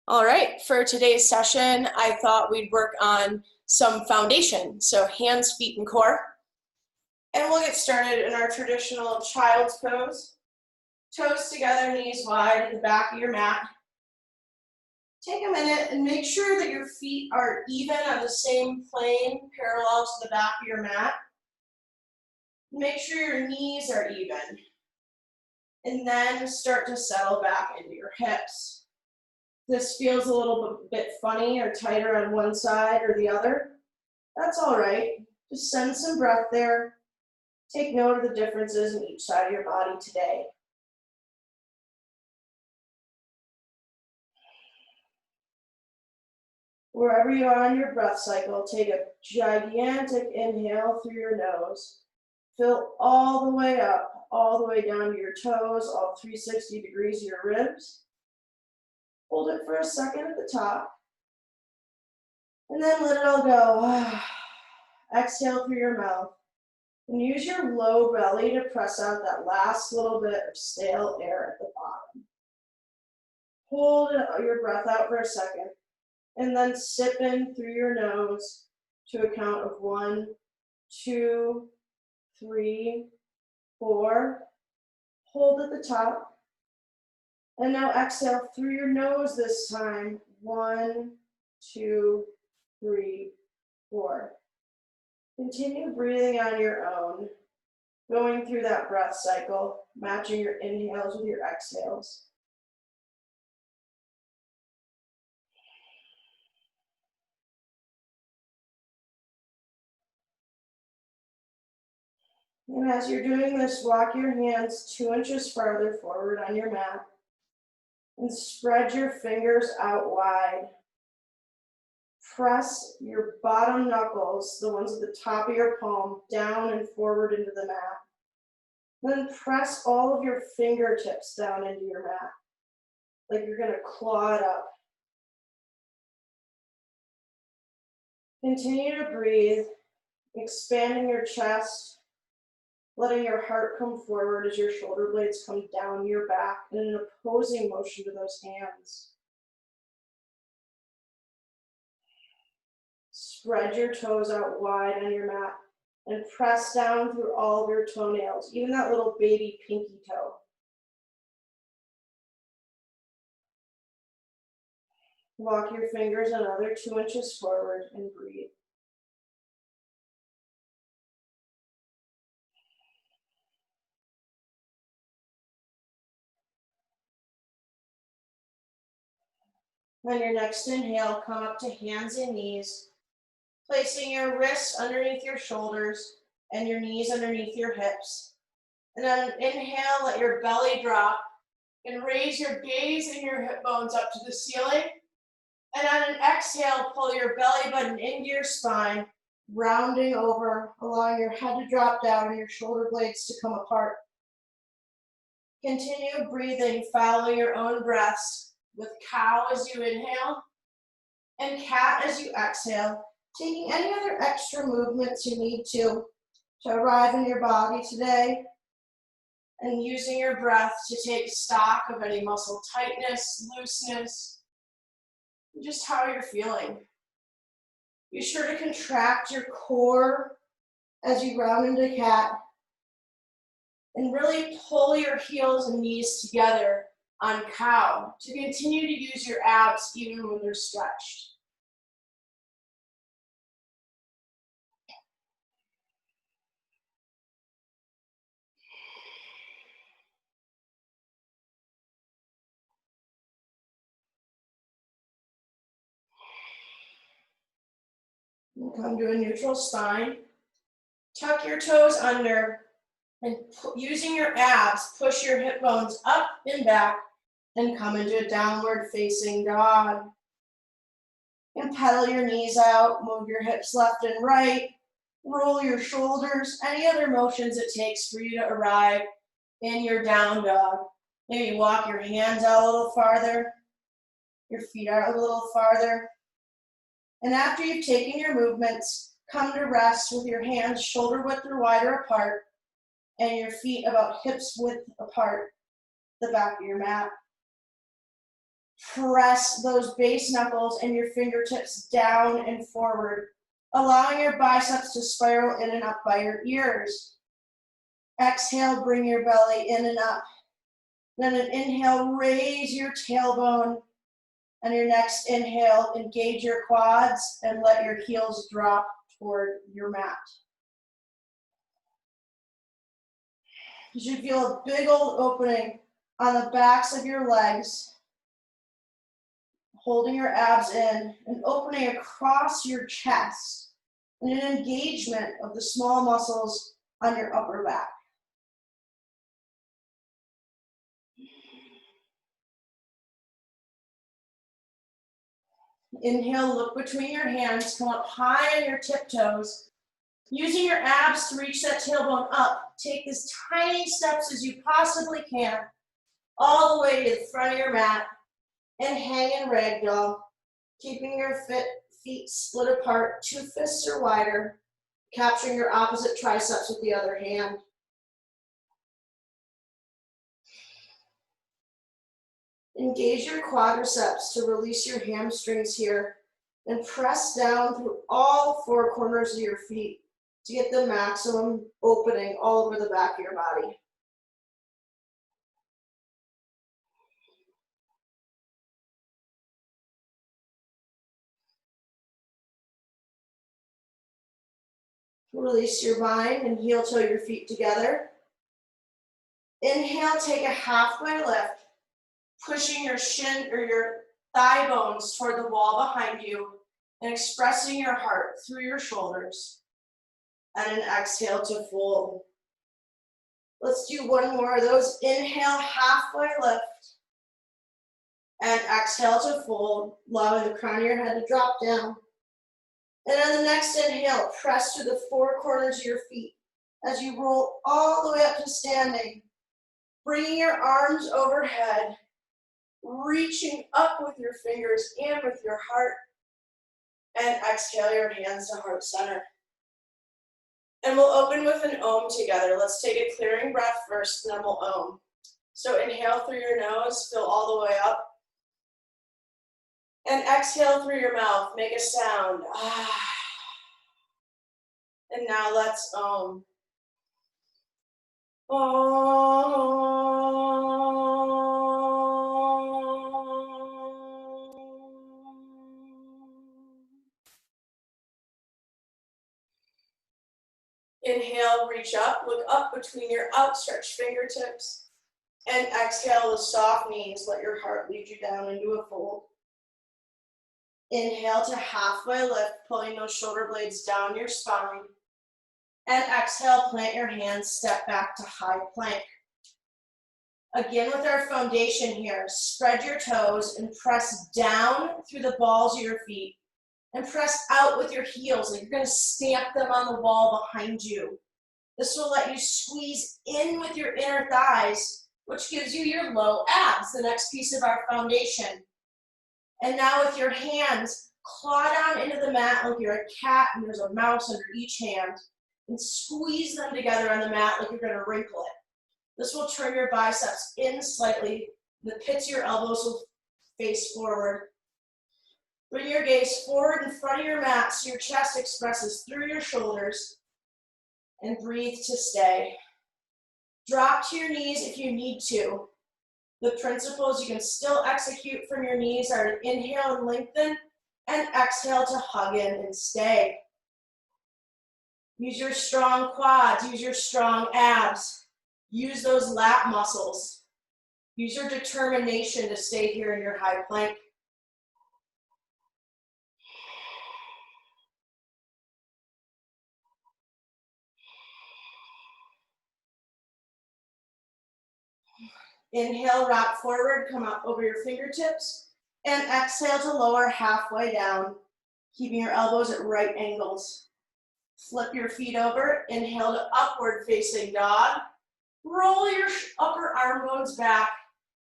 All right, for today's session, I thought we'd work on some foundation, so hands, feet, and core. And we'll get started in our traditional child's pose. Toes together, knees wide at the back of your mat. Take a minute and make sure that your feet are even on the same plane, parallel to the back of your mat. Make sure your knees are even. And then start to settle back into your hips. This feels a little bit funny or tighter on one side or the other. That's all right. Just send some breath there. Take note of the differences in each side of your body today. Wherever you are on your breath cycle, take a gigantic inhale through your nose. Fill all the way up, all the way down to your toes, all 360 degrees of your ribs. Hold it for a second at the top. And then let it all go. Exhale through your mouth. And use your low belly to press out that last little bit of stale air at the bottom. Hold your breath out for a second. And then sip in through your nose to a count of 1, 2, 3, 4. Hold at the top. And now exhale through your nose this time. 1, 2, 3, 4. Continue breathing on your own, going through that breath cycle, matching your inhales with your exhales. And as you're doing this, walk your hands 2 inches farther forward on your mat and spread your fingers out wide. Press your bottom knuckles, the ones at the top of your palm, down and forward into the mat. Then press all of your fingertips down into your mat, like you're going to claw it up. Continue to breathe, expanding your chest, letting your heart come forward as your shoulder blades come down your back in an opposing motion to those hands. Spread your toes out wide on your mat and press down through all of your toenails, even that little baby pinky toe. Walk your fingers another 2 inches forward and breathe. On your next inhale, come up to hands and knees, placing your wrists underneath your shoulders and your knees underneath your hips. And on an inhale, let your belly drop and raise your gaze and your hip bones up to the ceiling. And on an exhale, pull your belly button into your spine, rounding over, allowing your head to drop down and your shoulder blades to come apart. Continue breathing, follow your own breaths with cow as you inhale and cat as you exhale, taking any other extra movements you need to arrive in your body today, and using your breath to take stock of any muscle tightness, looseness, and just how you're feeling. Be sure to contract your core as you round into cat, and really pull your heels and knees together on cow to continue to use your abs even when they're stretched. And come to a neutral spine. Tuck your toes under and using your abs, push your hip bones up and back and come into a downward facing dog. And pedal your knees out, move your hips left and right, roll your shoulders, any other motions it takes for you to arrive in your down dog. Maybe walk your hands out a little farther, your feet out a little farther. And after you've taken your movements, come to rest with your hands shoulder width or wider apart and your feet about hips width apart, the back of your mat. Press those base knuckles and your fingertips down and forward, allowing your biceps to spiral in and up by your ears. Exhale, bring your belly in and up. Then an inhale, raise your tailbone. And your next inhale, engage your quads and let your heels drop toward your mat. You should feel a big old opening on the backs of your legs, holding your abs in and opening across your chest, and an engagement of the small muscles on your upper back. Inhale, look between your hands, come up high on your tiptoes. Using your abs to reach that tailbone up, take as tiny steps as you possibly can, all the way to the front of your mat, and hang in ragdoll, keeping your feet split apart, 2 fists or wider, capturing your opposite triceps with the other hand. Engage your quadriceps to release your hamstrings here, and press down through all 4 corners of your feet to get the maximum opening all over the back of your body. Release your mind and heel toe your feet together. Inhale, take a halfway lift, pushing your shin or your thigh bones toward the wall behind you and expressing your heart through your shoulders. And an exhale to fold. Let's do one more of those. Inhale, halfway lift. And exhale to fold, allowing the crown of your head to drop down. And on the next inhale, press to the 4 corners of your feet as you roll all the way up to standing. Bringing your arms overhead, reaching up with your fingers and with your heart. And exhale your hands to heart center. And we'll open with an Om together. Let's take a clearing breath first, and then we'll Om. So inhale through your nose, fill all the way up. And exhale through your mouth, make a sound. And now let's Om. Inhale, reach up, look up between your outstretched fingertips. And exhale with soft knees, let your heart lead you down into a fold. Inhale to halfway lift, pulling those shoulder blades down your spine. And exhale, plant your hands, step back to high plank. Again with our foundation here, spread your toes and press down through the balls of your feet. And press out with your heels, like you're gonna stamp them on the wall behind you. This will let you squeeze in with your inner thighs, which gives you your low abs, the next piece of our foundation. And now with your hands, claw down into the mat like you're a cat and there's a mouse under each hand, and squeeze them together on the mat like you're gonna wrinkle it. This will turn your biceps in slightly, the pits of your elbows will face forward. Bring your gaze forward in front of your mat so your chest expresses through your shoulders, and breathe to stay. Drop to your knees if you need to. The principles you can still execute from your knees are to inhale and lengthen, and exhale to hug in and stay. Use your strong quads, use your strong abs, use those lat muscles. Use your determination to stay here in your high plank. Inhale, rock forward, come up over your fingertips, and exhale to lower halfway down, keeping your elbows at right angles. Flip your feet over, inhale to upward facing dog. Roll your upper arm bones back,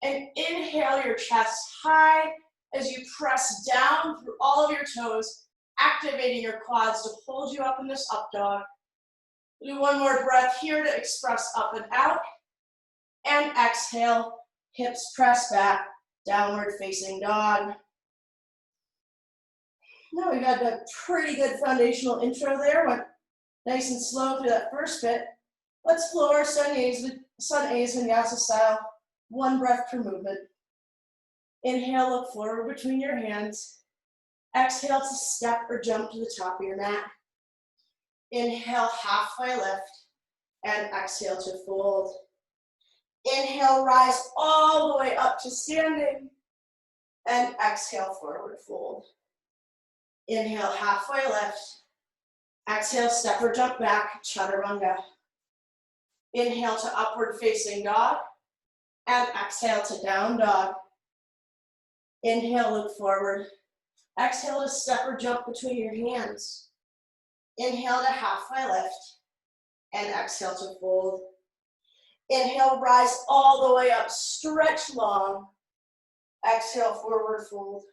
and inhale your chest high as you press down through all of your toes, activating your quads to hold you up in this up dog. Do one more breath here to express up and out. And exhale, hips press back, downward facing dog. Now we've got a pretty good foundational intro there. Went nice and slow through that first bit. Let's flow our Sun A's Vinyasa style, 1 breath per movement. Inhale, look forward between your hands. Exhale to step or jump to the top of your mat. Inhale, halfway lift, and exhale to fold. Inhale, rise all the way up to standing, and exhale, forward fold. Inhale, halfway lift. Exhale, step or jump back, chaturanga. Inhale to upward facing dog, and exhale to down dog. Inhale, look forward. Exhale to step or jump between your hands. Inhale to halfway lift, and exhale to fold. Inhale, rise all the way up, stretch long. Exhale, forward fold.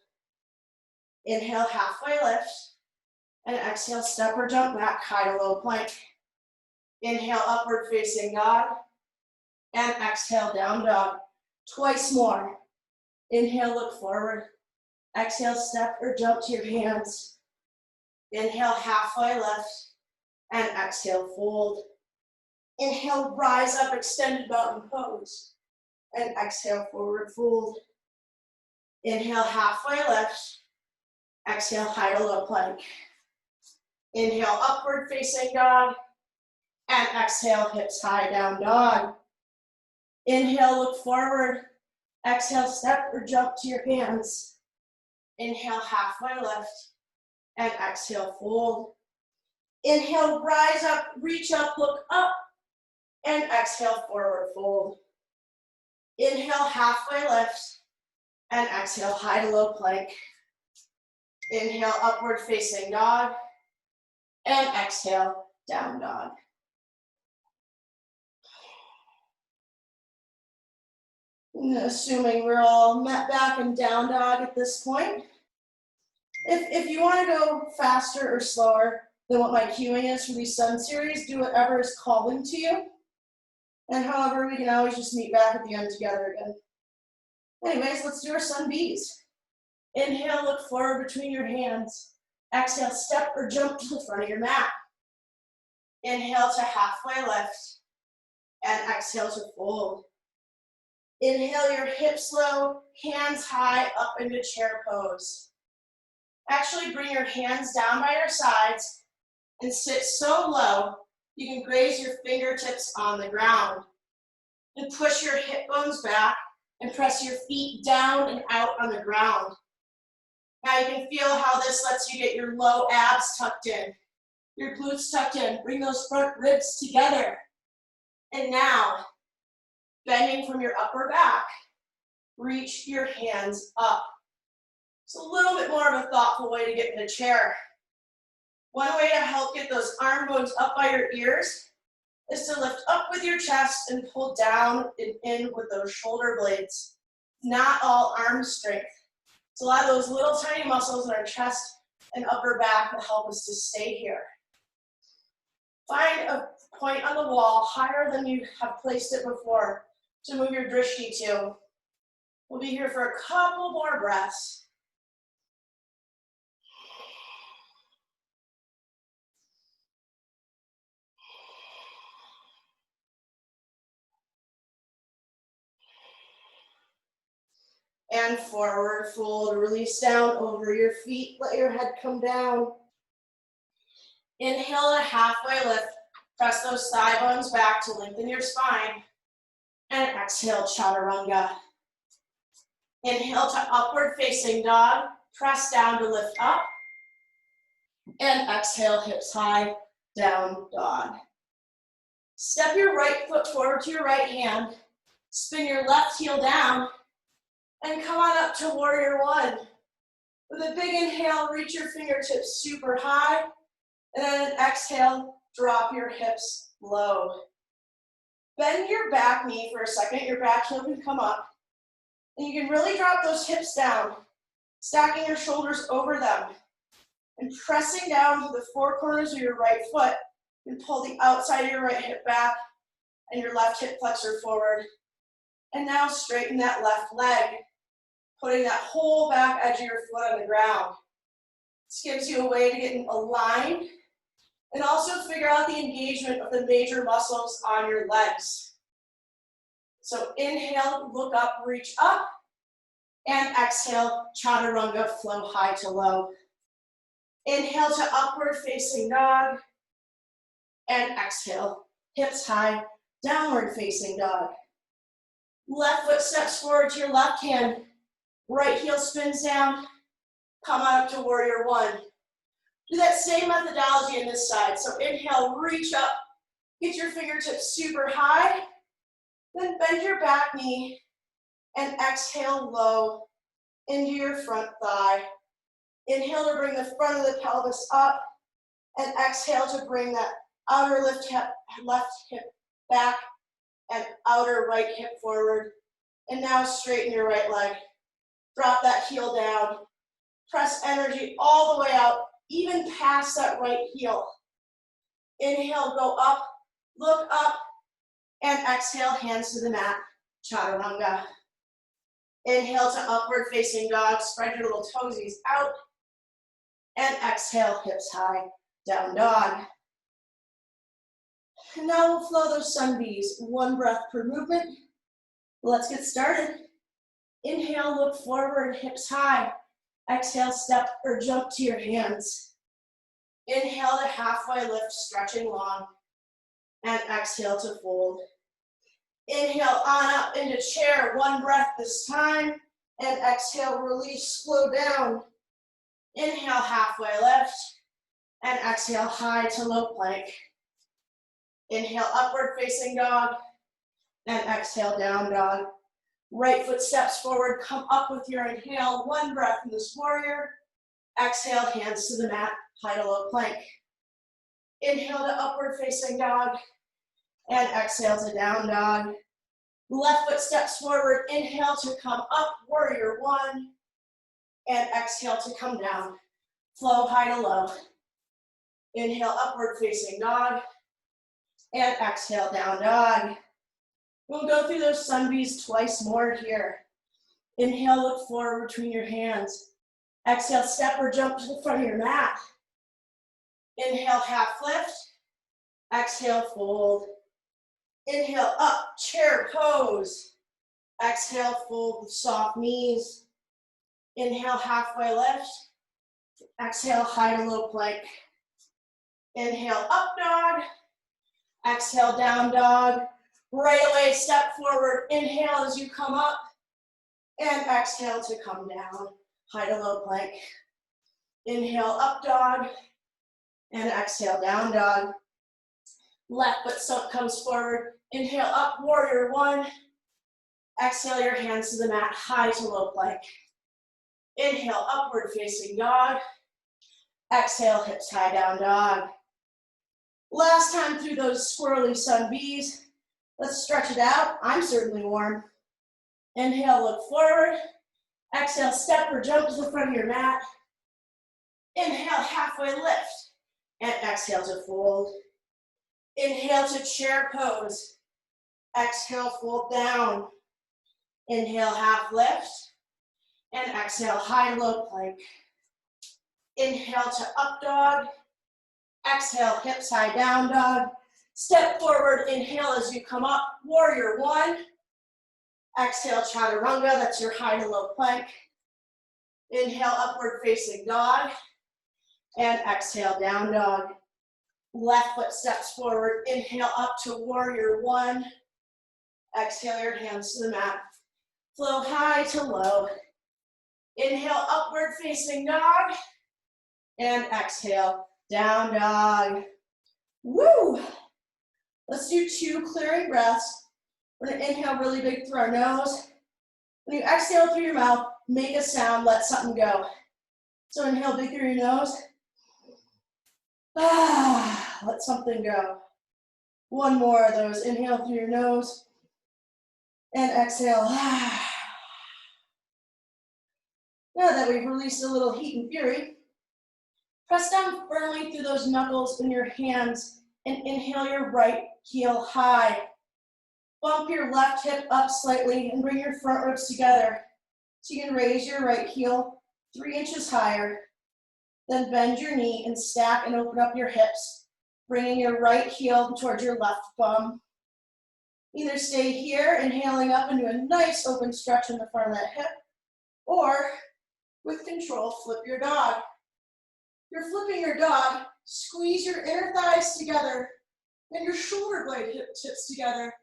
Inhale, halfway lift, and exhale, step or jump back, high to low plank. Inhale, upward facing dog, and exhale, down dog. Twice more. Inhale, look forward. Exhale, step or jump to your hands. Inhale, halfway lift, and exhale, fold. Inhale, rise up, extended mountain pose, and exhale, forward fold. Inhale, halfway lift. Exhale, high to low plank. Inhale, upward facing dog, and exhale, hips high, down dog. Inhale, look forward. Exhale, step or jump to your hands. Inhale, halfway lift, and exhale, fold. Inhale, rise up, reach up, look up, and exhale, forward fold. Inhale, halfway lift, and exhale, high to low plank. Inhale, upward facing dog, and exhale, down dog. And assuming we're all met back in down dog at this point. If you want to go faster or slower than what my cueing is for these Sun series, do whatever is calling to you. And however, we can always just meet back at the end together again. Anyways, let's do our Sun Bs. Inhale, look forward between your hands. Exhale, step or jump to the front of your mat. Inhale to halfway lift, and exhale to fold. Inhale your hips low, hands high, up into chair pose. Actually bring your hands down by your sides and sit so low you can graze your fingertips on the ground. And push your hip bones back and press your feet down and out on the ground. Now you can feel how this lets you get your low abs tucked in, your glutes tucked in. Bring those front ribs together. And now, bending from your upper back, reach your hands up. It's a little bit more of a thoughtful way to get in a chair. One way to help get those arm bones up by your ears is to lift up with your chest and pull down and in with those shoulder blades. Not all arm strength. It's a lot of those little tiny muscles in our chest and upper back that help us to stay here. Find a point on the wall higher than you have placed it before to move your drishti to. We'll be here for a couple more breaths. And forward fold, release down over your feet, let your head come down. Inhale a halfway lift, press those thigh bones back to lengthen your spine. And exhale, chaturanga. Inhale to upward facing dog, press down to lift up. And exhale, hips high, down dog. Step your right foot forward to your right hand, spin your left heel down, and come on up to warrior one. With a big inhale, reach your fingertips super high, and then an exhale, drop your hips low. Bend your back knee for a second, your back heel can come up, and you can really drop those hips down, stacking your shoulders over them, and pressing down to the four corners of your right foot, and pull the outside of your right hip back, and your left hip flexor forward. And now straighten that left leg. putting that whole back edge of your foot on the ground. This gives you a way to get aligned and also figure out the engagement of the major muscles on your legs. So inhale, look up, reach up, and exhale, chaturanga, flow high to low. Inhale to upward facing dog, and exhale, hips high, downward facing dog. Left foot steps forward to your left hand, right heel spins down, come on up to warrior one. Do that same methodology on this side. So inhale, reach up, get your fingertips super high, then bend your back knee, and exhale low into your front thigh. Inhale to bring the front of the pelvis up, and exhale to bring that outer left hip back and outer right hip forward. And now straighten your right leg. Drop that heel down. Press energy all the way out, even past that right heel. Inhale, go up, look up, and exhale, hands to the mat, chaturanga. Inhale to upward facing dog, spread your little toesies out, and exhale, hips high, down dog. And now we'll flow those sun bees, one breath per movement. Let's get started. Inhale, look forward, hips high. Exhale, step or jump to your hands. Inhale to halfway lift, stretching long. And exhale to fold. Inhale on up into chair, one breath this time. And exhale, release, slow down. Inhale, halfway lift. And exhale, high to low plank. Inhale, upward facing dog. And exhale, down dog. Right foot steps forward, come up with your inhale, one breath in this warrior. Exhale, hands to the mat, high to low plank. Inhale to upward facing dog, and exhale to down dog. Left foot steps forward, inhale to come up, warrior one, and exhale to come down. Flow high to low. Inhale, upward facing dog, and exhale, down dog. We'll go through those sun bees twice more here. Inhale, look forward between your hands. Exhale, step or jump to the front of your mat. Inhale, half lift. Exhale, fold. Inhale, up, chair pose. Exhale, fold with soft knees. Inhale, halfway lift. Exhale, high to low plank. Inhale, up dog. Exhale, down dog. Right away, step forward. Inhale as you come up. And exhale to come down. High to low plank. Inhale, up dog. And exhale, down dog. Left foot comes forward. Inhale, up, warrior one. Exhale your hands to the mat, high to low plank. Inhale, upward facing dog. Exhale, hips high, down dog. Last time through those squirrely sun bees. Let's stretch it out. I'm certainly warm. Inhale, look forward. Exhale, step or jump to the front of your mat. Inhale, halfway lift. And exhale to fold. Inhale to chair pose. Exhale, fold down. Inhale, half lift. And exhale, high low plank. Inhale to up dog. Exhale, hips high, down dog. Step forward, inhale as you come up, warrior one. Exhale, chaturanga, that's your high to low plank. Inhale, upward facing dog. And exhale, down dog. Left foot steps forward, inhale up to warrior one. Exhale your hands to the mat. Flow high to low. Inhale, upward facing dog. And exhale, down dog. Woo! Let's do 2 clearing breaths. We're gonna inhale really big through our nose. When you exhale through your mouth, make a sound, let something go. So inhale big through your nose. Let something go. One more of those. Inhale through your nose. And exhale. Now that we've released a little heat and fury, press down firmly through those knuckles in your hands and inhale your right heel high. Bump your left hip up slightly and bring your front ribs together. So you can raise your right heel 3 inches higher, then bend your knee and stack and open up your hips, bringing your right heel towards your left bum. Either stay here, inhaling up into a nice open stretch in the front of that hip, or with control, flip your dog. You're flipping your dog, squeeze your inner thighs together and your shoulder blade hip tips together.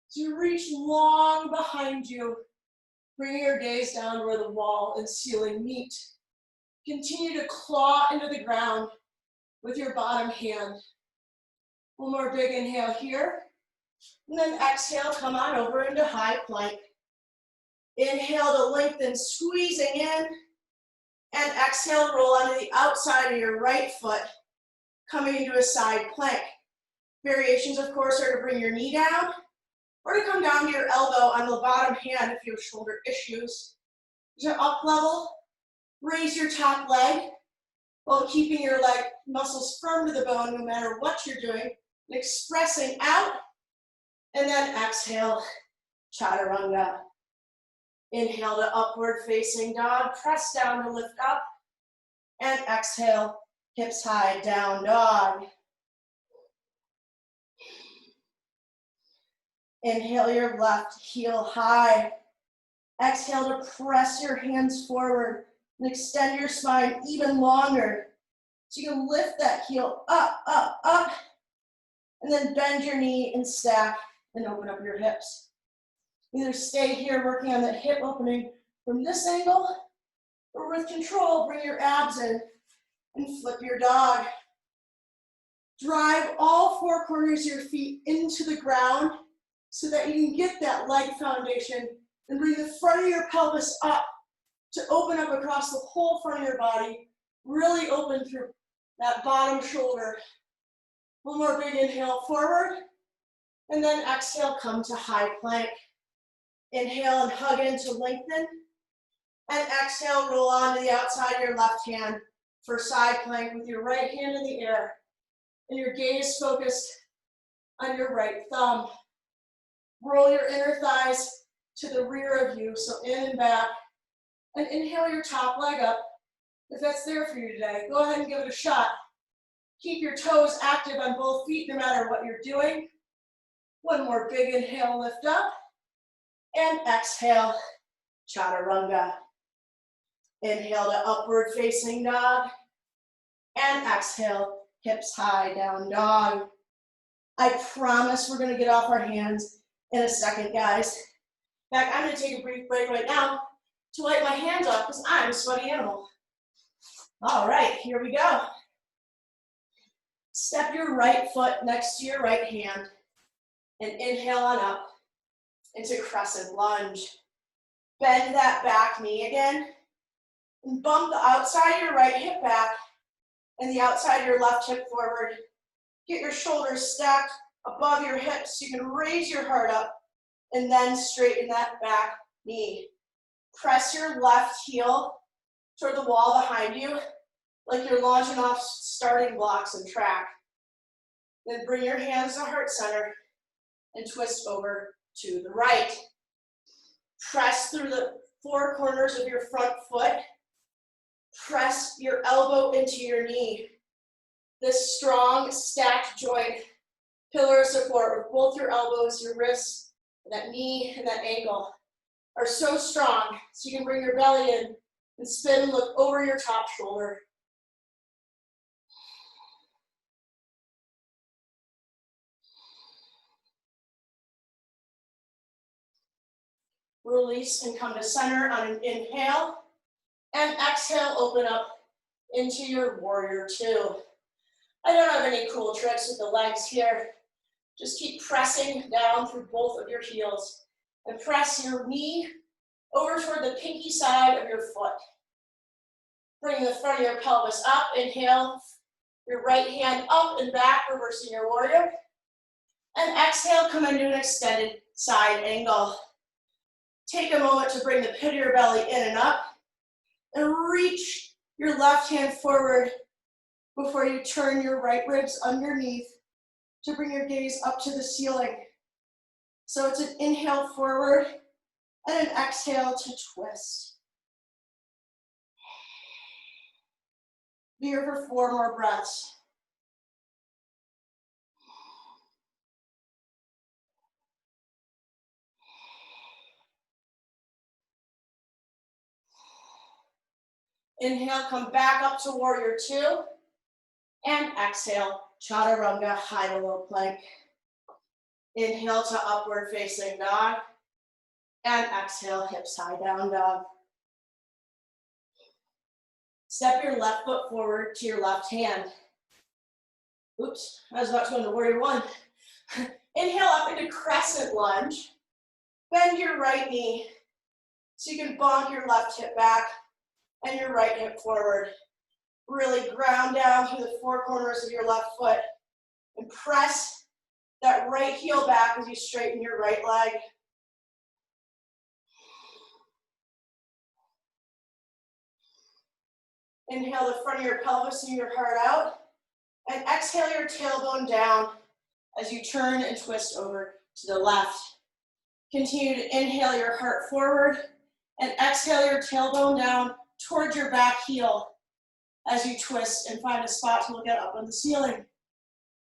So you reach long behind you, bringing your gaze down where the wall and ceiling meet. Continue to claw into the ground with your bottom hand. One more big inhale here. And then exhale, come on over into high plank. Inhale to lengthen, squeezing in. And exhale, roll onto the outside of your right foot, coming into a side plank. Variations, of course, are to bring your knee down or to come down to your elbow on the bottom hand if you have shoulder issues. To up level, raise your top leg while keeping your leg muscles firm to the bone no matter what you're doing, and expressing out, and then exhale, chaturanga. Inhale to upward facing dog, press down to lift up, and exhale, hips high, down dog. Inhale your left heel high. Exhale to press your hands forward and extend your spine even longer. So you can lift that heel up, up, up, and then bend your knee and stack and open up your hips. Either stay here working on the hip opening from this angle, or with control, bring your abs in and flip your dog. Drive all 4 corners of your feet into the ground so that you can get that leg foundation and bring the front of your pelvis up to open up across the whole front of your body, really open through that bottom shoulder. One more big inhale forward, and then exhale, come to high plank. Inhale and hug in to lengthen, and exhale, roll onto the outside of your left hand for side plank with your right hand in the air, and your gaze focused on your right thumb. Roll your inner thighs to the rear of you, so in and back, and inhale your top leg up. If that's there for you today, go ahead and give it a shot. Keep your toes active on both feet no matter what you're doing. One more big inhale, lift up, and exhale, chaturanga. Inhale to upward facing dog, and exhale, hips high, down dog. I promise we're gonna get off our hands in a second, guys. In fact, I'm gonna take a brief break right now to wipe my hands off because I'm a sweaty animal. All right, here we go. Step your right foot next to your right hand and inhale on up into crescent lunge. Bend that back knee again and bump the outside of your right hip back and the outside of your left hip forward. Get your shoulders stacked above your hips so you can raise your heart up and then straighten that back knee. Press your left heel toward the wall behind you like you're launching off starting blocks in track. Then bring your hands to heart center and twist over to the right. Press through the 4 corners of your front foot. Press your elbow into your knee. This strong stacked joint, pillar of support with both your elbows, your wrists, that knee, and that ankle are so strong so you can bring your belly in and spin and look over your top shoulder. Release and come to center on an inhale, and exhale, open up into your warrior 2. I don't have any cool tricks with the legs here. Just keep pressing down through both of your heels and press your knee over toward the pinky side of your foot. Bring the front of your pelvis up, inhale, your right hand up and back, reversing your warrior. And exhale, come into an extended side angle. Take a moment to bring the pit of your belly in and up, and reach your left hand forward before you turn your right ribs underneath to bring your gaze up to the ceiling. So it's an inhale forward and an exhale to twist. Be here for 4 more breaths. Inhale, come back up to warrior 2. And exhale, chaturanga, high to low plank. Inhale to upward facing dog. And exhale, hips high, down dog. Step your left foot forward to your left hand. Oops, I was about to go into warrior 1. Inhale up into crescent lunge. Bend your right knee so you can bonk your left hip back and your right hip forward. Really ground down through the 4 corners of your left foot and press that right heel back as you straighten your right leg. Inhale the front of your pelvis and your heart out, and exhale your tailbone down as you turn and twist over to the left. Continue to inhale your heart forward and exhale your tailbone down towards your back heel as you twist and find a spot to look at up on the ceiling.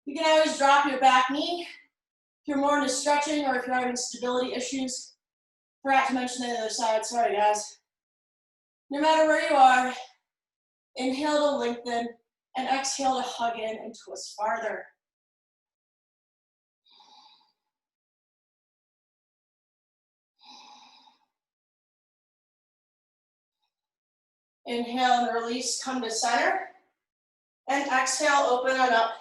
You can always drop your back knee if you're more into stretching or if you're having stability issues. Forgot to mention the other side, sorry guys. No matter where you are, inhale to lengthen and exhale to hug in and twist farther. Inhale and release, come to center. And exhale, open it up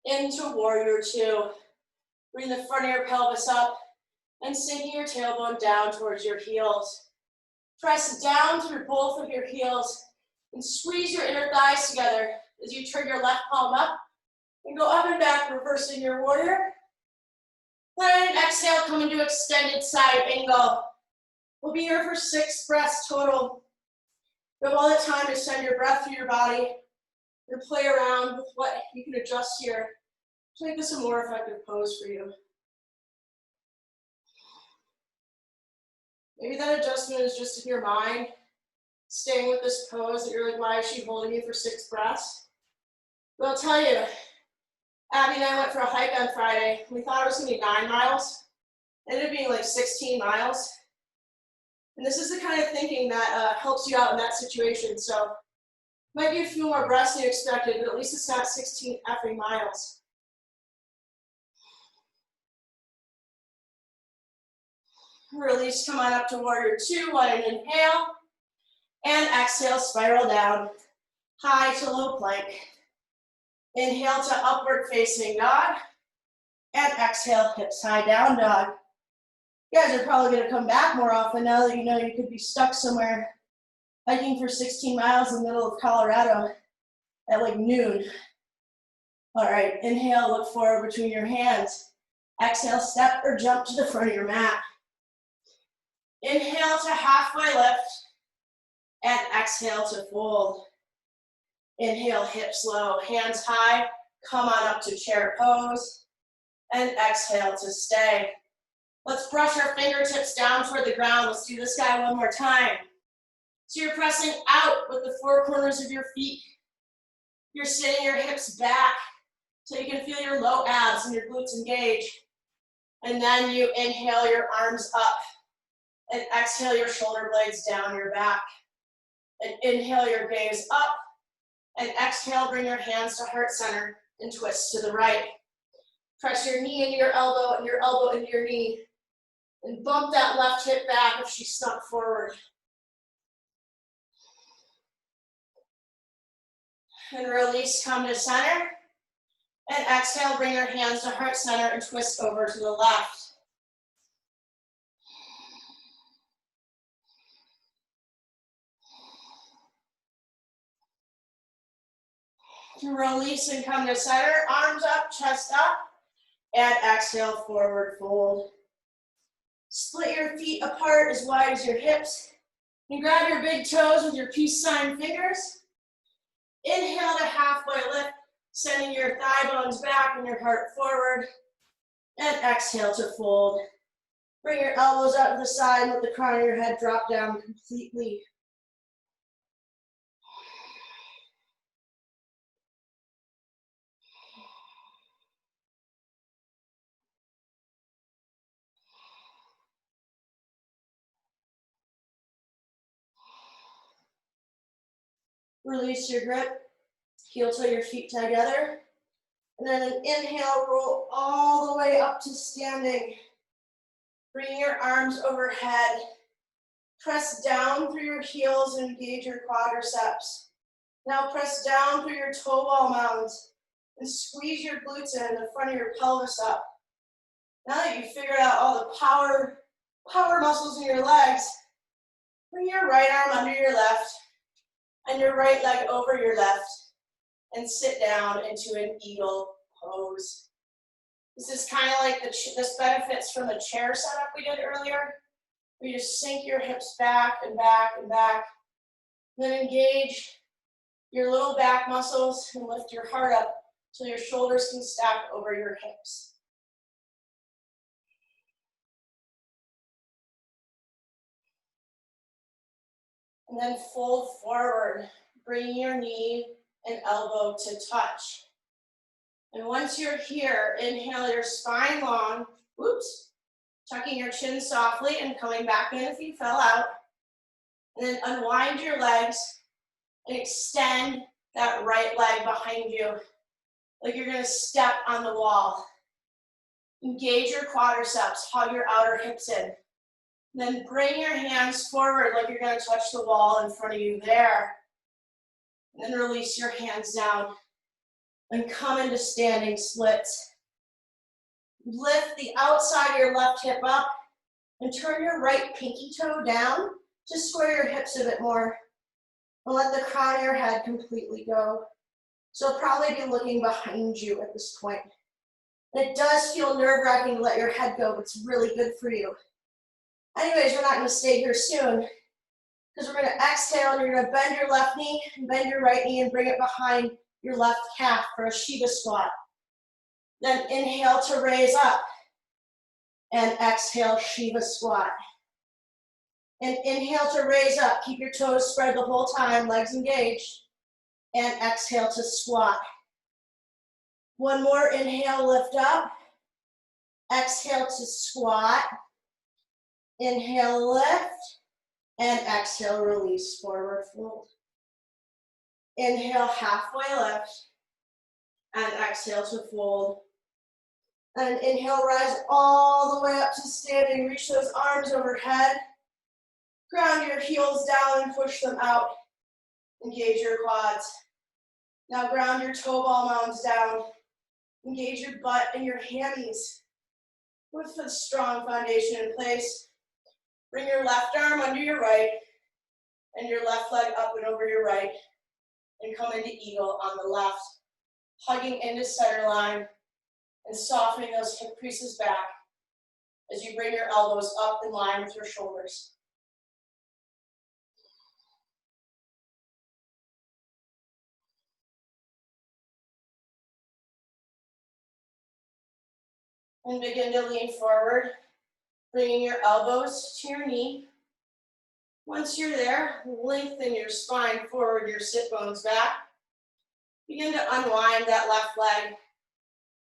into warrior 2. Bring the front of your pelvis up and sinking your tailbone down towards your heels. Press down through both of your heels and squeeze your inner thighs together as you turn your left palm up and go up and back, reversing your warrior. Then exhale, come into extended side angle. We'll be here for 6 breaths total. You have all the time to send your breath through your body and play around with what you can adjust here to make this a more effective pose for you. Maybe that adjustment is just in your mind, staying with this pose that you're like, why is she holding me for 6 breaths? But I'll tell you, Abby and I went for a hike on Friday. We thought it was gonna be 9 miles. It ended up being like 16 miles. And this is the kind of thinking that helps you out in that situation. So might be a few more breaths than you expected, but at least it's not 16 effing miles. Release, come on up to warrior 2, one and inhale. And exhale, spiral down, high to low plank. Inhale to upward facing dog. And exhale, hips high, down dog. You guys are probably gonna come back more often now that you know you could be stuck somewhere hiking for 16 miles in the middle of Colorado at like noon. All right, inhale, look forward between your hands. Exhale, step or jump to the front of your mat. Inhale to halfway lift, and exhale to fold. Inhale, hips low, hands high, come on up to chair pose, and exhale to stay. Let's brush our fingertips down toward the ground. Let's do this guy one more time. So you're pressing out with the 4 corners of your feet. You're sitting your hips back so you can feel your low abs and your glutes engage. And then you inhale your arms up and exhale your shoulder blades down your back. And inhale your gaze up and exhale, bring your hands to heart center and twist to the right. Press your knee into your elbow and your elbow into your knee. And bump that left hip back if she snuck forward. And release, come to center. And exhale, bring your hands to heart center and twist over to the left. Release and come to center, arms up, chest up, and exhale, forward fold. Split your feet apart as wide as your hips, and grab your big toes with your peace sign fingers. Inhale to halfway lift, sending your thigh bones back and your heart forward, and exhale to fold. Bring your elbows out to the side and let the crown of your head drop down completely. Release your grip, heel toe your feet together. And then an inhale, roll all the way up to standing. Bring your arms overhead. Press down through your heels and engage your quadriceps. Now press down through your toe ball mounds and squeeze your glutes in the front of your pelvis up. Now that you've figured out all the power muscles in your legs, bring your right arm under your left and your right leg over your left and sit down into an eagle pose. This is kind of like this benefits from the chair setup we did earlier. where you just sink your hips back and back and back. Then engage your little back muscles and lift your heart up so your shoulders can stack over your hips. And then fold forward, bring your knee and elbow to touch. And once you're here, inhale your spine long, whoops, tucking your chin softly and coming back in if you fell out. And then unwind your legs and extend that right leg behind you, like you're gonna step on the wall. Engage your quadriceps, hug your outer hips in. Then bring your hands forward like you're gonna touch the wall in front of you there. And then release your hands down and come into standing splits. Lift the outside of your left hip up and turn your right pinky toe down to square your hips a bit more. And let the crown of your head completely go. So you'll probably be looking behind you at this point. And it does feel nerve-wracking to let your head go, but it's really good for you. Anyways, we're not gonna stay here soon because we're gonna exhale and you're gonna bend your left knee and bend your right knee and bring it behind your left calf for a Shiva squat. Then inhale to raise up and exhale Shiva squat. And inhale to raise up, keep your toes spread the whole time, legs engaged, and exhale to squat. One more inhale, lift up, exhale to squat, inhale, lift, and exhale, release, forward fold. Inhale, halfway lift, and exhale to fold. And inhale, rise all the way up to standing, reach those arms overhead. Ground your heels down and push them out. Engage your quads. Now ground your toe ball mounds down. Engage your butt and your hammies. With a strong foundation in place, bring your left arm under your right and your left leg up and over your right and come into eagle on the left, hugging into center line and softening those hip creases back as you bring your elbows up in line with your shoulders. And begin to lean forward, bringing your elbows to your knee. Once you're there, lengthen your spine forward, your sit bones back. Begin to unwind that left leg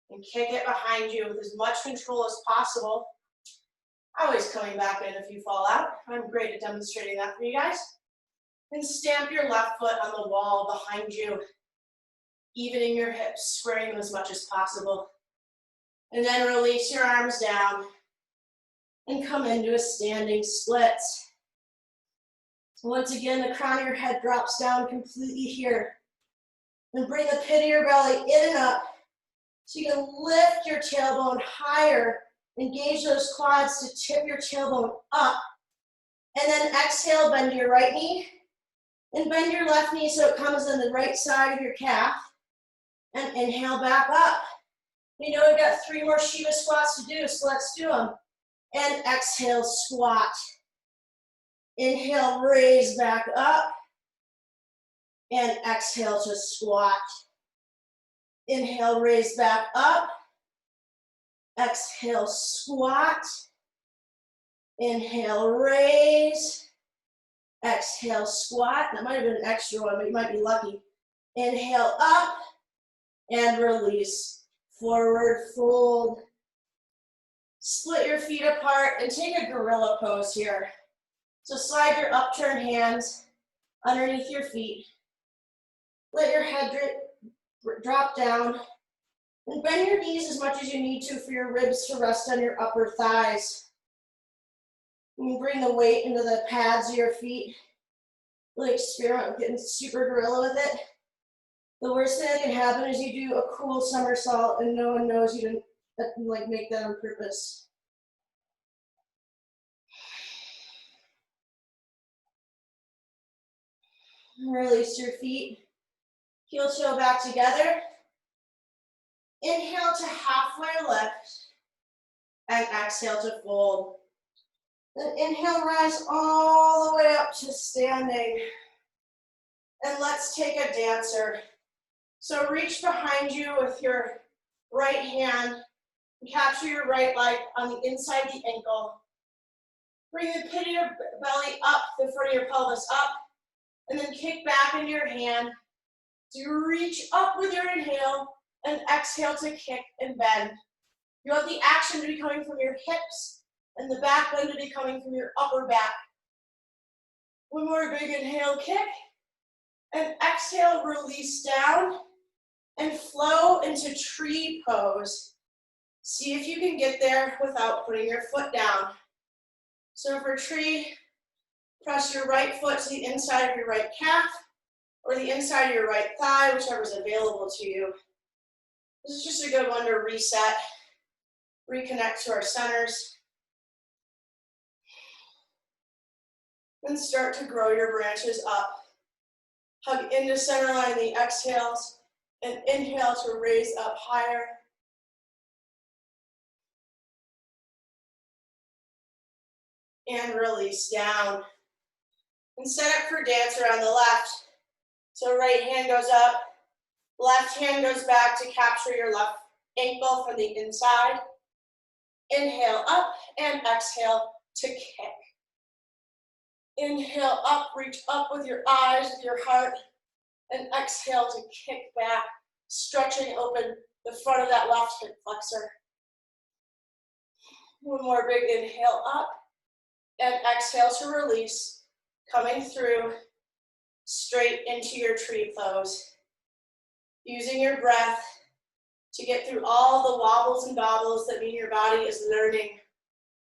and kick it behind you with as much control as possible. Always coming back in if you fall out. I'm great at demonstrating that for you guys. And stamp your left foot on the wall behind you, evening your hips, squaring them as much as possible. And then release your arms down and come into a standing split. Once again, the crown of your head drops down completely here. And bring the pit of your belly in and up so you can lift your tailbone higher. Engage those quads to tip your tailbone up. And then exhale, bend your right knee. And bend your left knee so it comes on the right side of your calf. And inhale back up. You know we've got 3 more Shiva squats to do, so let's do them. And exhale, squat. Inhale, raise back up. And exhale to squat. Inhale, raise back up. Exhale, squat. Inhale, raise. Exhale, squat. That might have been an extra one, but you might be lucky. Inhale up and release. Forward fold. Split your feet apart and take a gorilla pose here. So slide your upturned hands underneath your feet. Let your head drop down. And bend your knees as much as you need to for your ribs to rest on your upper thighs. You can bring the weight into the pads of your feet. Really experiment with getting super gorilla with it. The worst thing that can happen is you do a cool somersault and no one knows you didn't make that on purpose. Release your feet. Heel toe back together. Inhale to halfway lift. And exhale to fold. Then inhale, rise all the way up to standing. And let's take a dancer. So reach behind you with your right hand and capture your right leg on the inside of the ankle. Bring the pit of your belly up, the front of your pelvis up, and then kick back into your hand. So you reach up with your inhale and exhale to kick and bend. You want the action to be coming from your hips and the back bend to be coming from your upper back. One more big inhale, kick, and exhale, release down, and flow into tree pose. See if you can get there without putting your foot down. So for tree, press your right foot to the inside of your right calf or the inside of your right thigh, whichever is available to you. This is just a good one to reset, reconnect to our centers. Then start to grow your branches up. Hug into center line the exhales and inhale to raise up higher. And release down. And set up for dancer on the left. So right hand goes up, left hand goes back to capture your left ankle from the inside. Inhale up and exhale to kick. Inhale up, reach up with your eyes, with your heart, and exhale to kick back, stretching open the front of that left hip flexor. One more big inhale up, and exhale to release, coming through straight into your tree pose. Using your breath to get through all the wobbles and bobbles that mean your body is learning.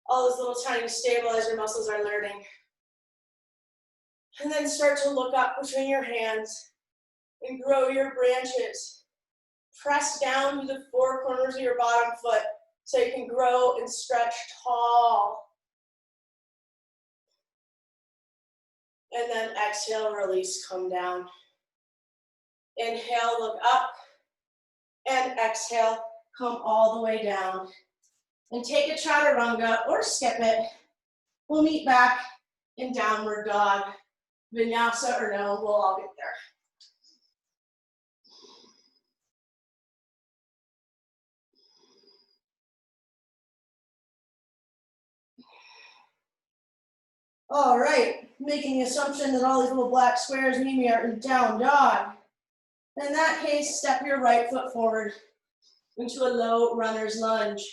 All those little tiny stabilizer muscles are learning. And then start to look up between your hands and grow your branches. Press down to the four corners of your bottom foot so you can grow and stretch tall. And then exhale, release, come down. Inhale, look up. And exhale, come all the way down. And take a chaturanga or skip it. We'll meet back in downward dog. Vinyasa or no, we'll all get there. All right, making the assumption that all these little black squares mean we are in down dog. In that case, step your right foot forward into a low runner's lunge.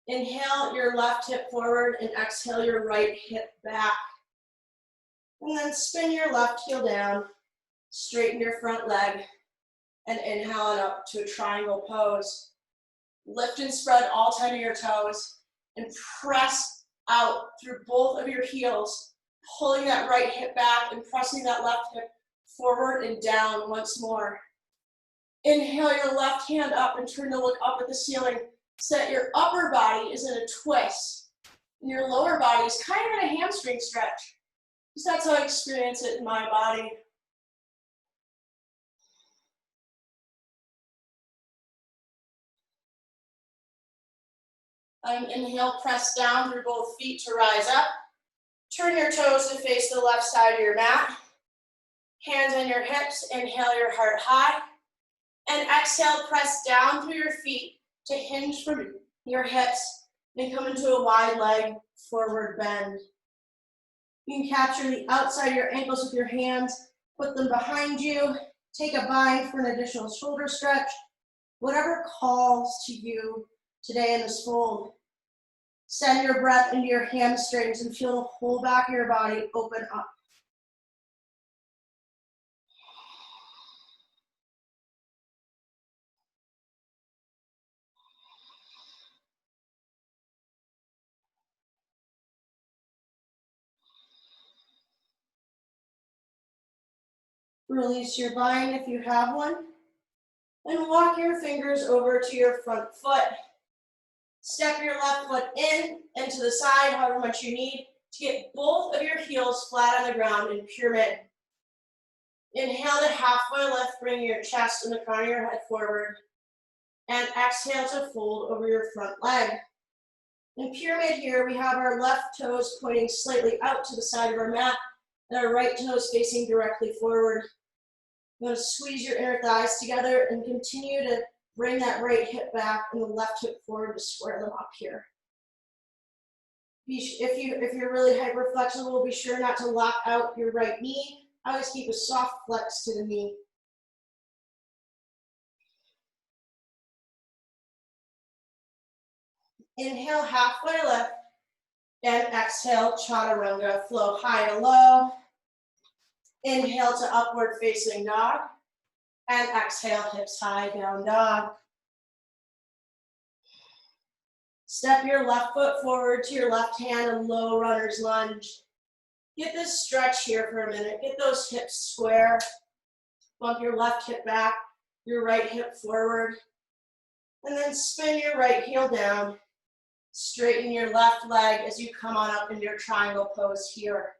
Inhale your left hip forward and exhale your right hip back. And then spin your left heel down, straighten your front leg, and inhale it up to a triangle pose. Lift and spread all 10 of your toes and press out through both of your heels, pulling that right hip back and pressing that left hip forward and down once more. Inhale your left hand up and turn to look up at the ceiling. Set your upper body is in a twist, and your lower body is kind of in a hamstring stretch. Because that's how I experience it in my body. Inhale, press down through both feet to rise up. Turn your toes to face the left side of your mat. Hands on your hips, inhale your heart high. And exhale, press down through your feet to hinge from your hips and come into a wide leg forward bend. You can capture the outside of your ankles with your hands, put them behind you, take a bind for an additional shoulder stretch, whatever calls to you today in this fold. Send your breath into your hamstrings and feel the whole back of your body open up. Release your bind if you have one. And walk your fingers over to your front foot. Step your left foot in and to the side, however much you need, to get both of your heels flat on the ground in pyramid. Inhale to halfway lift, bring your chest and the crown of your head forward. And exhale to fold over your front leg. In pyramid here, we have our left toes pointing slightly out to the side of our mat, and our right toes facing directly forward. You want to squeeze your inner thighs together and continue to bring that right hip back and the left hip forward to square them up here. If you're really hyper flexible, be sure not to lock out your right knee. Always keep a soft flex to the knee. Inhale, halfway lift, and exhale, chaturanga, flow high to low. Inhale to upward facing dog, and exhale, hips high, down dog. Step your left foot forward to your left hand, a low runner's lunge. Get this stretch here for a minute. Get those hips square. Bump your left hip back, your right hip forward. And then spin your right heel down. Straighten your left leg as you come on up into your triangle pose here.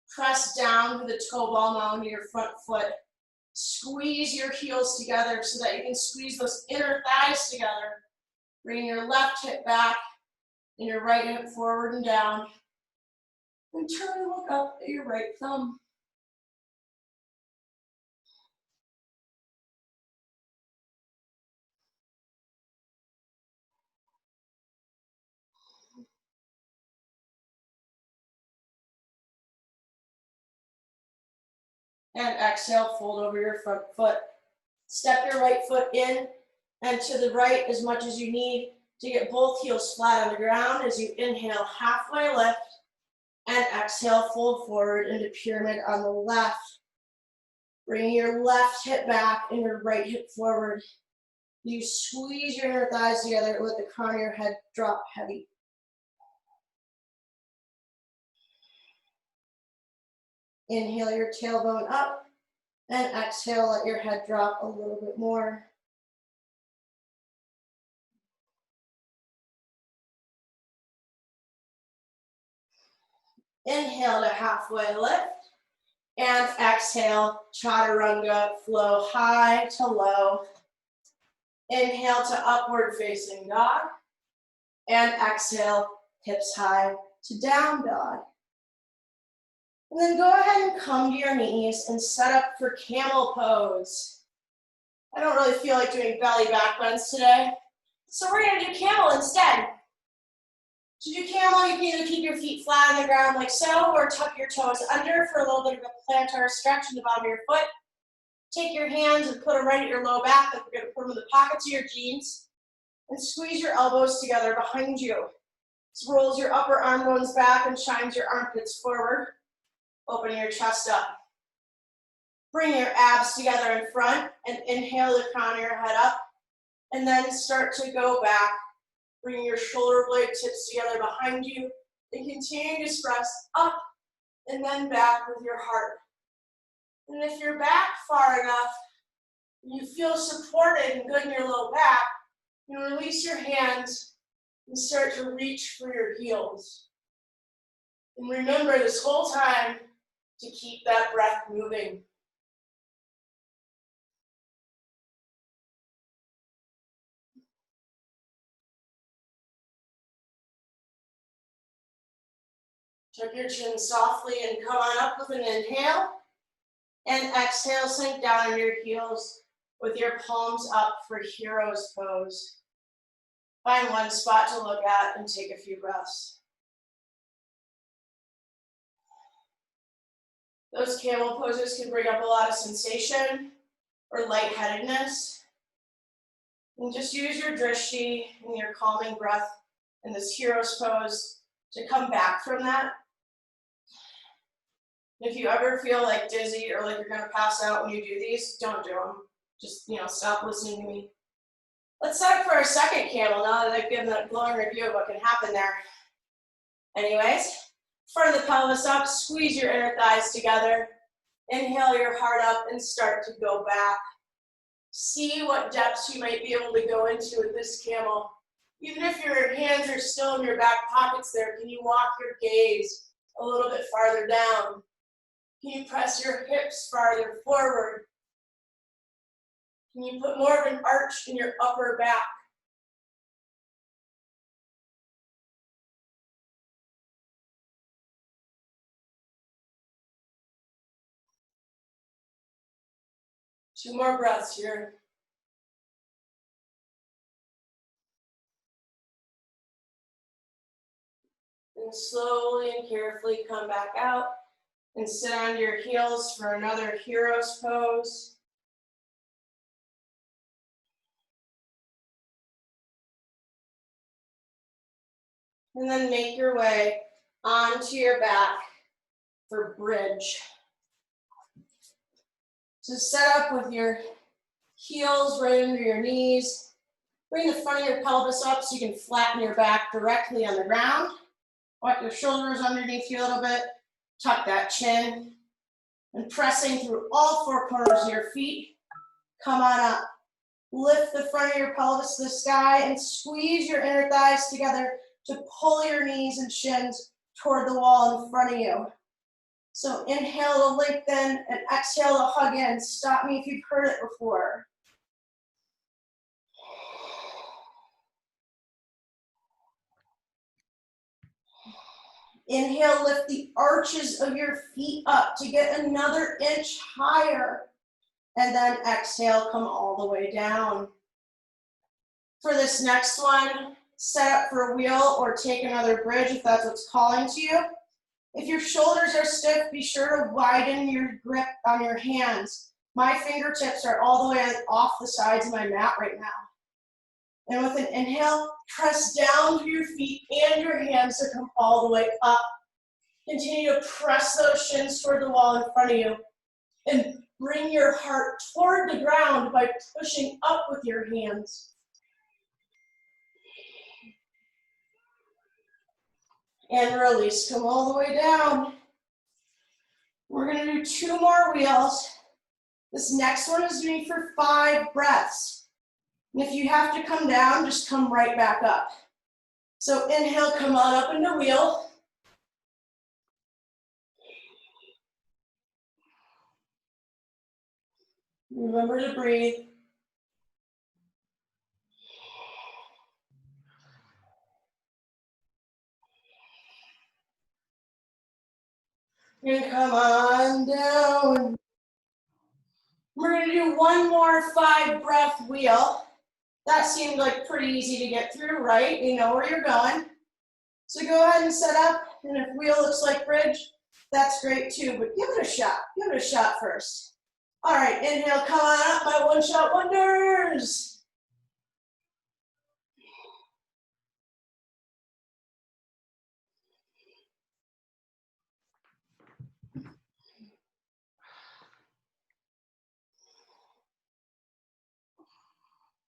Press down with the toe ball now into your front foot. Squeeze your heels together so that you can squeeze those inner thighs together. Bring your left hip back and your right hip forward and down. And turn and look up at your right thumb. And exhale, fold over your front foot. Step your right foot in and to the right as much as you need to get both heels flat on the ground as you inhale, halfway lift, and exhale, fold forward into pyramid on the left. Bring your left hip back and your right hip forward. You squeeze your inner thighs together and let the crown of your head drop heavy. Inhale your tailbone up, and exhale, let your head drop a little bit more. Inhale to halfway lift, and exhale, chaturanga, flow high to low. Inhale to upward facing dog, and exhale, hips high to down dog. And then go ahead and come to your knees and set up for camel pose. I don't really feel like doing belly back bends today, so we're gonna do camel instead. To do camel, you can either keep your feet flat on the ground like so, or tuck your toes under for a little bit of a plantar stretch in the bottom of your foot. Take your hands and put them right at your low back, like you're gonna put them in the pockets of your jeans, and squeeze your elbows together behind you. This rolls your upper arm bones back and shines your armpits forward. Open your chest up. Bring your abs together in front and inhale the crown of your head up, and then start to go back. Bring your shoulder blade tips together behind you and continue to press up and then back with your heart. And if you're back far enough, you feel supported and good in your low back, you release your hands and start to reach for your heels. And remember this whole time to keep that breath moving. Tuck your chin softly and come on up with an inhale. And exhale, sink down on your heels with your palms up for hero's pose. Find one spot to look at and take a few breaths. Those camel poses can bring up a lot of sensation or lightheadedness. And just use your drishti and your calming breath in this hero's pose to come back from that. If you ever feel like dizzy or like you're gonna pass out when you do these, don't do them. Just, stop listening to me. Let's set up for our second camel now that I've given a glowing review of what can happen there. Anyways, front of the pelvis up, squeeze your inner thighs together. Inhale your heart up and start to go back. See what depths you might be able to go into with this camel. Even if your hands are still in your back pockets there, can you walk your gaze a little bit farther down? Can you press your hips farther forward? Can you put more of an arch in your upper back? Two more breaths here. And slowly and carefully come back out and sit on your heels for another hero's pose. And then make your way onto your back for bridge. So set up with your heels right under your knees. Bring the front of your pelvis up so you can flatten your back directly on the ground. Walk your shoulders underneath you a little bit. Tuck that chin. And pressing through all four corners of your feet, come on up. Lift the front of your pelvis to the sky and squeeze your inner thighs together to pull your knees and shins toward the wall in front of you. So inhale to lengthen and exhale to hug in. Stop me if you've heard it before. Inhale, lift the arches of your feet up to get another inch higher. And then exhale, come all the way down. For this next one, set up for a wheel or take another bridge if that's what's calling to you. If your shoulders are stiff, be sure to widen your grip on your hands. My fingertips are all the way off the sides of my mat right now. And with an inhale, press down through your feet and your hands to come all the way up. Continue to press those shins toward the wall in front of you. And bring your heart toward the ground by pushing up with your hands. And release, come all the way down. We're gonna do 2 more wheels. This next one is doing for 5 breaths. And if you have to come down, just come right back up. So inhale, come on up into wheel. Remember to breathe. And come on down. We're gonna do 1 more 5 breath wheel. That seemed like pretty easy to get through, right? You know where you're going. So go ahead and set up, and if wheel looks like bridge, that's great too, but give it a shot. Give it a shot first. All right, inhale, come on up, my one-shot wonders.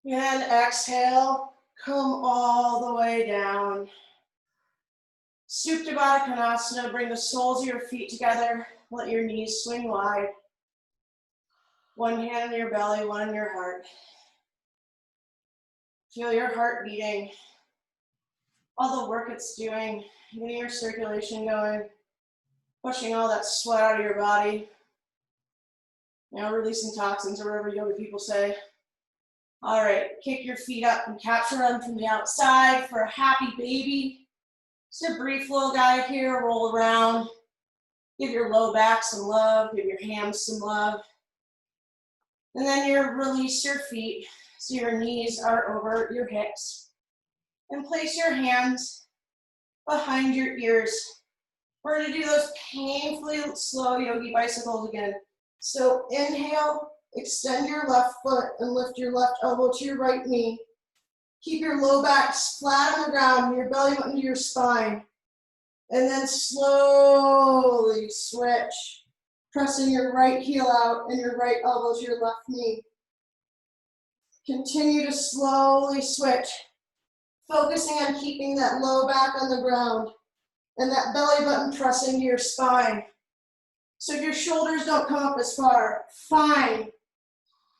And exhale, come all the way down. Supta Baddha Konasana, bring the soles of your feet together, let your knees swing wide. One hand on your belly, one on your heart. Feel your heart beating, all the work it's doing, getting your circulation going, pushing all that sweat out of your body, you know, releasing toxins or whatever yoga people say. All right, kick your feet up and capture them from the outside for a happy baby. Just a brief little guy here, roll around. Give your low back some love, give your hams some love. And then you release your feet so your knees are over your hips. And place your hands behind your ears. We're gonna do those painfully slow yogi bicycles again. So inhale, extend your left foot and lift your left elbow to your right knee. Keep your low back flat on the ground, your belly button to your spine. And then slowly switch, pressing your right heel out and your right elbow to your left knee. Continue to slowly switch, focusing on keeping that low back on the ground and that belly button pressing to your spine. So if your shoulders don't come up as far, fine.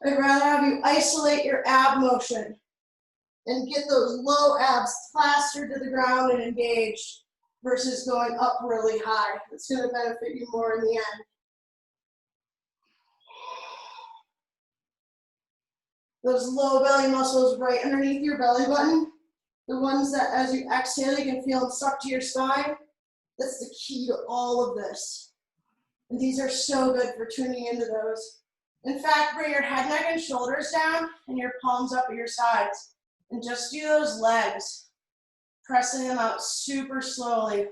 I'd rather have you isolate your ab motion and get those low abs plastered to the ground and engaged versus going up really high. It's going to benefit you more in the end. Those low belly muscles right underneath your belly button, the ones that as you exhale, you can feel them suck to your spine, that's the key to all of this. And these are so good for tuning into those. In fact, bring your head, neck, and shoulders down and your palms up at your sides. And just do those legs, pressing them out super slowly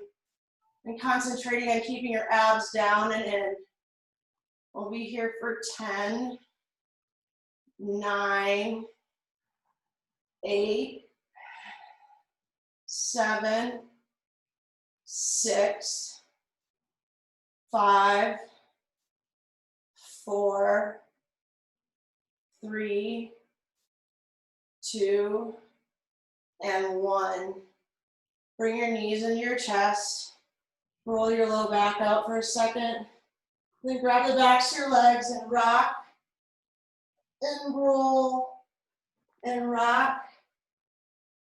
and concentrating on keeping your abs down and in. We'll be here for 10, 9, 8, 7, 6, 5, 4, 3, 2, and 1. Bring your knees into your chest. Roll your low back out for a second. Then grab the backs of your legs and rock and roll and rock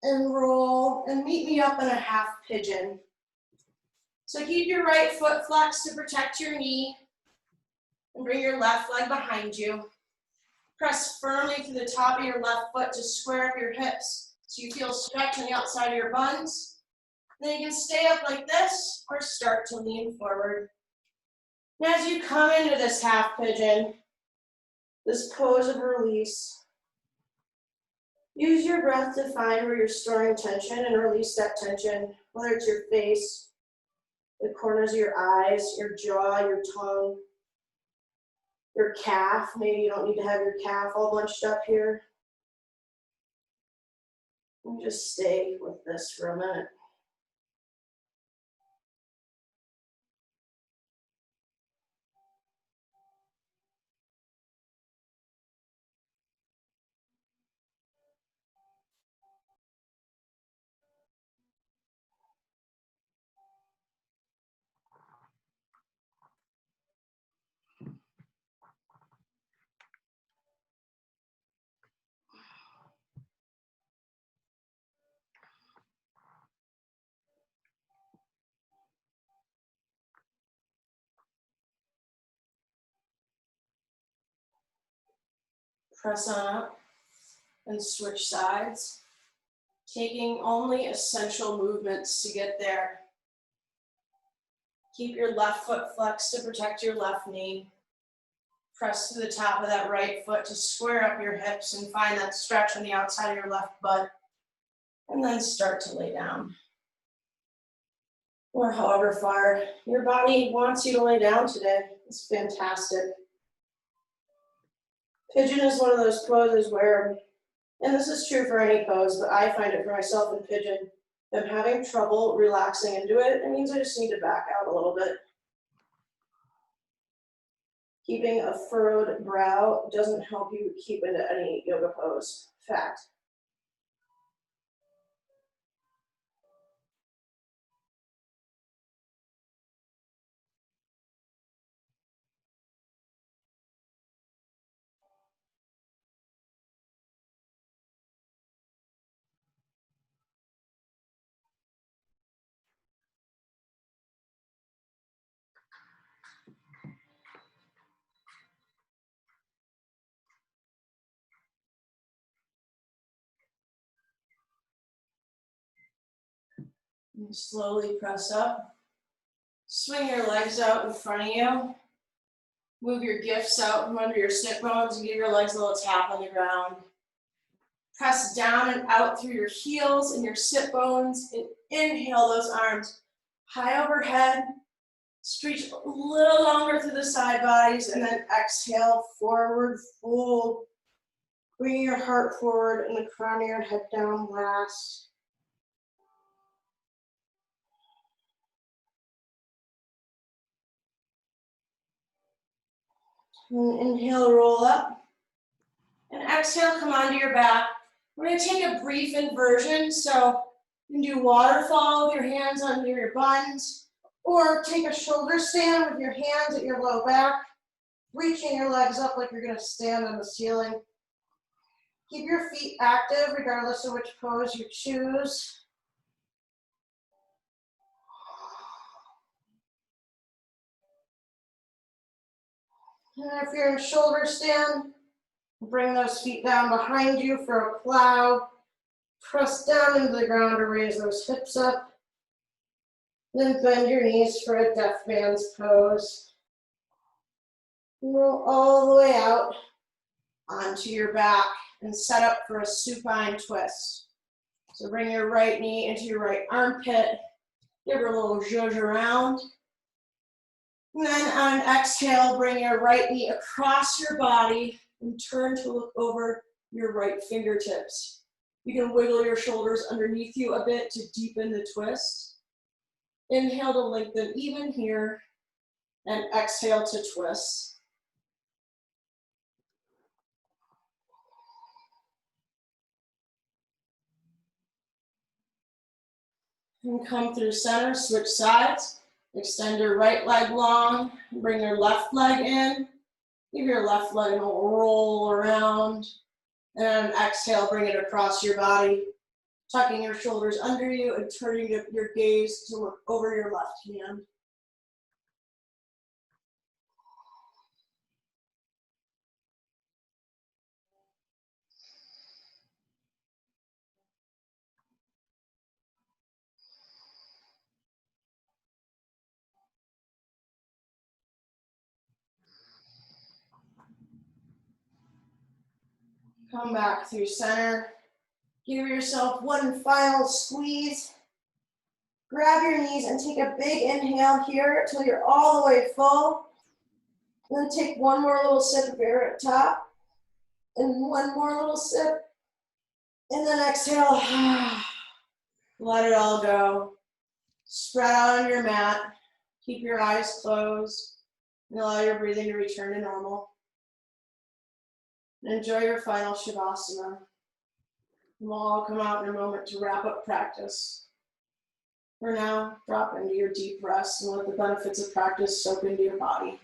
and roll and meet me up in a half pigeon. So keep your right foot flexed to protect your knee and bring your left leg behind you. Press firmly to the top of your left foot to square up your hips so you feel stretch on the outside of your buns. Then you can stay up like this or start to lean forward. And as you come into this half pigeon, this pose of release, use your breath to find where you're storing tension and release that tension, whether it's your face, the corners of your eyes, your jaw, your tongue, your calf. Maybe you don't need to have your calf all bunched up here. And just stay with this for a minute. Press on up and switch sides, taking only essential movements to get there. Keep your left foot flexed to protect your left knee. Press to the top of that right foot to square up your hips and find that stretch on the outside of your left butt. And then start to lay down. Or however far your body wants you to lay down today. It's fantastic. Pigeon is one of those poses where, and this is true for any pose, but I find it for myself in pigeon, if I'm having trouble relaxing into it, it means I just need to back out a little bit. Keeping a furrowed brow doesn't help you keep into any yoga pose. Fact. And slowly press up. Swing your legs out in front of you. Move your gifts out from under your sit bones and give your legs a little tap on the ground. Press down and out through your heels and your sit bones and inhale those arms high overhead. Stretch a little longer through the side bodies and then exhale, forward fold. Bring your heart forward and the crown of your head down last. And inhale, roll up. And exhale, come onto your back. We're going to take a brief inversion. So you can do waterfall with your hands under your buns, Or take a shoulder stand with your hands at your low back, reaching your legs up like you're gonna stand on the ceiling. Keep your feet active regardless of which pose you choose. And if you're in shoulder stand, bring those feet down behind you for a plow. Press down into the ground to raise those hips up. Then bend your knees for a death man's pose. Roll all the way out onto your back and set up for a supine twist. So bring your right knee into your right armpit. Give her a little zhuzh around. And then on an exhale, bring your right knee across your body and turn to look over your right fingertips. You can wiggle your shoulders underneath you a bit to deepen the twist. Inhale to lengthen even here, and exhale to twist. And come through center, switch sides. Extend your right leg long, bring your left leg in. Give your left leg a little roll around. And on exhale, bring it across your body, tucking your shoulders under you and turning your gaze to look over your left hand. Come back through center. Give yourself one final squeeze. Grab your knees and take a big inhale here till you're all the way full. Then take one more little sip of air at top. And one more little sip. And then exhale. Let it all go. Spread out on your mat. Keep your eyes closed. And allow your breathing to return to normal. And enjoy your final Shavasana. We'll all come out in a moment to wrap up practice. For now, drop into your deep rest and let the benefits of practice soak into your body.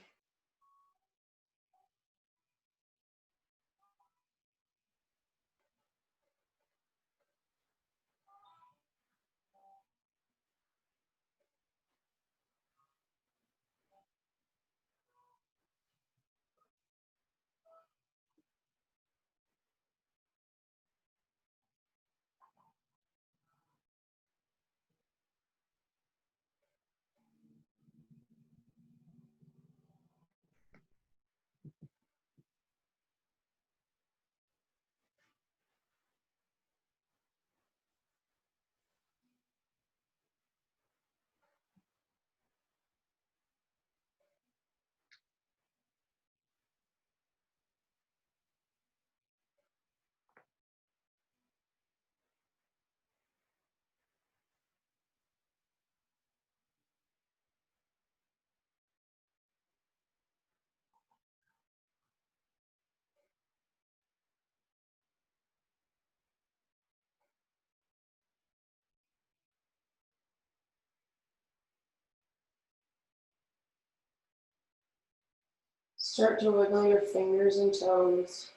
Start to wiggle your fingers and toes.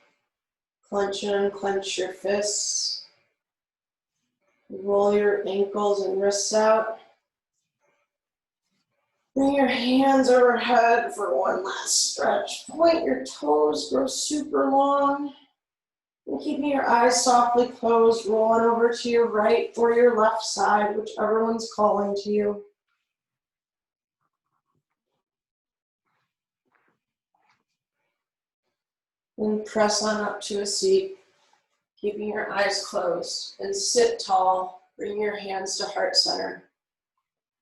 Clench and unclench your fists. Roll your ankles and wrists out. Bring your hands overhead for one last stretch. Point your toes, grow super long. And keeping your eyes softly closed, rolling over to your right or your left side, whichever one's calling to you. And press on up to a seat, keeping your eyes closed. And sit tall, bring your hands to heart center.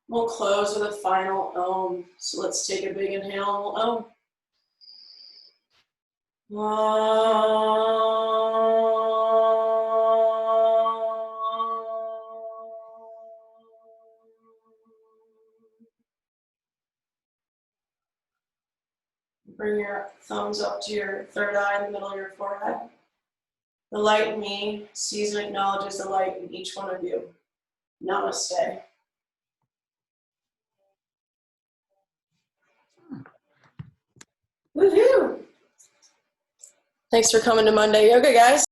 We'll close with a final Om. So let's take a big inhale and we'll Bring your thumbs up to your third eye in the middle of your forehead. The light in me sees and acknowledges the light in each one of you. Namaste. Woohoo! Thanks for coming to Monday Yoga, guys.